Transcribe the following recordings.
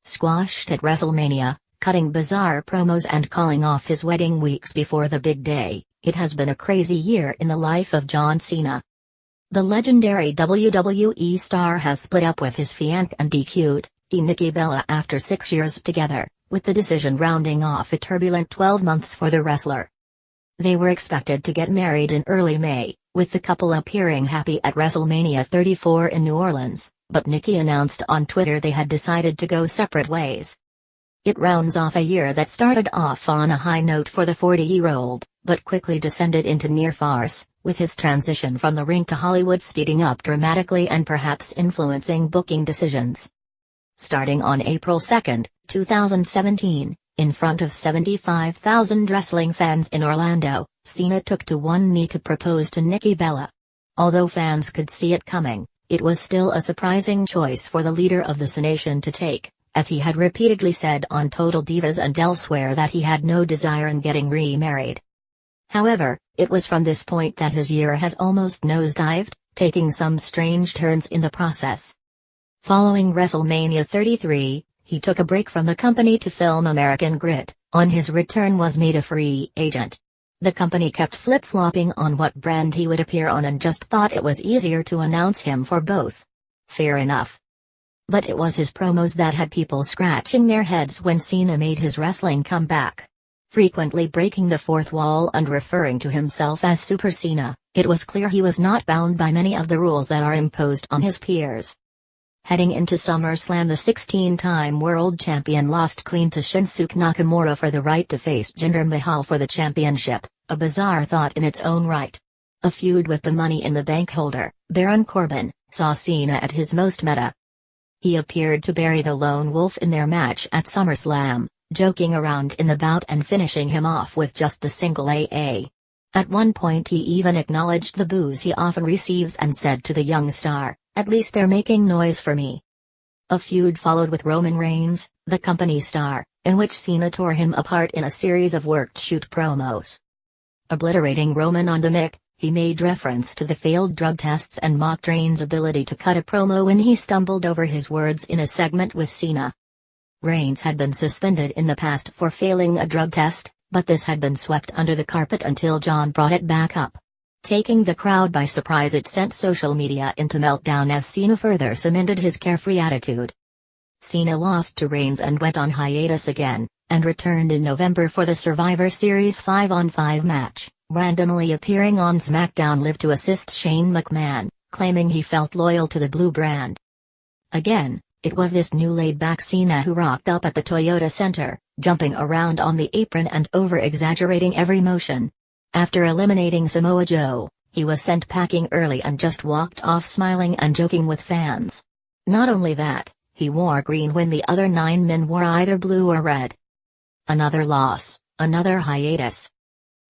squashed at WrestleMania, cutting bizarre promos and calling off his wedding weeks before the big day. It has been a crazy year in the life of John Cena. The legendary WWE star has split up with his fianc&eacute, Nikki Bella, after 6 years together, with the decision rounding off a turbulent 12 months for the wrestler. They were expected to get married in early May, with the couple appearing happy at WrestleMania 34 in New Orleans, but Nikki announced on Twitter they had decided to go separate ways. It rounds off a year that started off on a high note for the 40-year-old, but quickly descended into near farce, with his transition from the ring to Hollywood speeding up dramatically and perhaps influencing booking decisions. Starting on April 2, 2017, in front of 75,000 wrestling fans in Orlando, Cena took to one knee to propose to Nikki Bella. Although fans could see it coming, it was still a surprising choice for the leader of the nation to take, as he had repeatedly said on Total Divas and elsewhere that he had no desire in getting remarried. However, it was from this point that his year has almost nosedived, taking some strange turns in the process. Following WrestleMania 33, he took a break from the company to film American Grit. On his return was made a free agent. The company kept flip-flopping on what brand he would appear on and just thought it was easier to announce him for both. Fair enough. But it was his promos that had people scratching their heads when Cena made his wrestling comeback. Frequently breaking the fourth wall and referring to himself as Super Cena, it was clear he was not bound by many of the rules that are imposed on his peers. Heading into SummerSlam, the 16-time world champion lost clean to Shinsuke Nakamura for the right to face Jinder Mahal for the championship, a bizarre thought in its own right. A feud with the Money in the Bank holder, Baron Corbin, saw Cena at his most meta. He appeared to bury the lone wolf in their match at SummerSlam, joking around in the bout and finishing him off with just the single AA. At one point he even acknowledged the boos he often receives and said to the young star, "At least they're making noise for me." A feud followed with Roman Reigns, the company star, in which Cena tore him apart in a series of worked shoot promos. Obliterating Roman on the mic, he made reference to the failed drug tests and mocked Reigns' ability to cut a promo when he stumbled over his words in a segment with Cena. Reigns had been suspended in the past for failing a drug test, but this had been swept under the carpet until John brought it back up. Taking the crowd by surprise, it sent social media into meltdown as Cena further cemented his carefree attitude. Cena lost to Reigns and went on hiatus again, and returned in November for the Survivor Series 5-on-5 match, randomly appearing on SmackDown Live to assist Shane McMahon, claiming he felt loyal to the blue brand. Again, it was this new laid-back Cena who rocked up at the Toyota Center, jumping around on the apron and over-exaggerating every motion. After eliminating Samoa Joe, he was sent packing early and just walked off smiling and joking with fans. Not only that, he wore green when the other 9 men wore either blue or red. Another loss, another hiatus.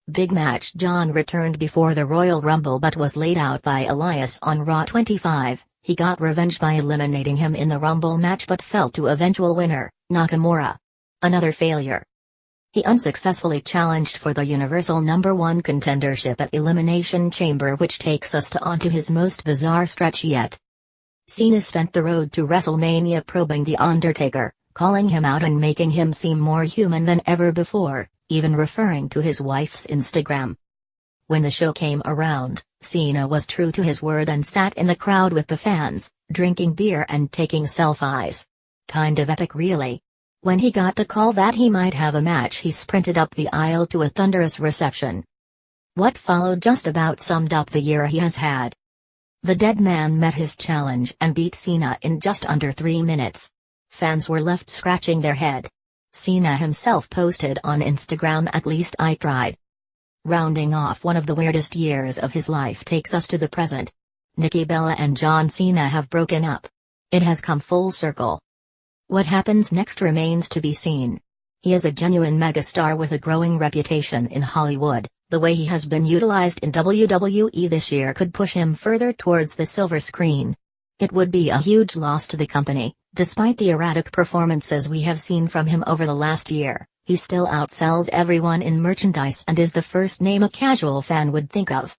Big match: John returned before the Royal Rumble but was laid out by Elias on Raw 25. He got revenge by eliminating him in the Rumble match but fell to eventual winner, Nakamura. Another failure. He unsuccessfully challenged for the Universal #1 contendership at Elimination Chamber, which takes us onto his most bizarre stretch yet. Cena spent the road to WrestleMania probing The Undertaker, calling him out and making him seem more human than ever before, even referring to his wife's Instagram. When the show came around, Cena was true to his word and sat in the crowd with the fans, drinking beer and taking selfies. Kind of epic, really. When he got the call that he might have a match, he sprinted up the aisle to a thunderous reception. What followed just about summed up the year he has had. The dead man met his challenge and beat Cena in just under 3 minutes. Fans were left scratching their head. Cena himself posted on Instagram, "At least I tried." Rounding off one of the weirdest years of his life takes us to the present. Nikki Bella and John Cena have broken up. It has come full circle. What happens next remains to be seen. He is a genuine megastar with a growing reputation in Hollywood. The way he has been utilized in WWE this year could push him further towards the silver screen. It would be a huge loss to the company. Despite the erratic performances we have seen from him over the last year, he still outsells everyone in merchandise and is the first name a casual fan would think of.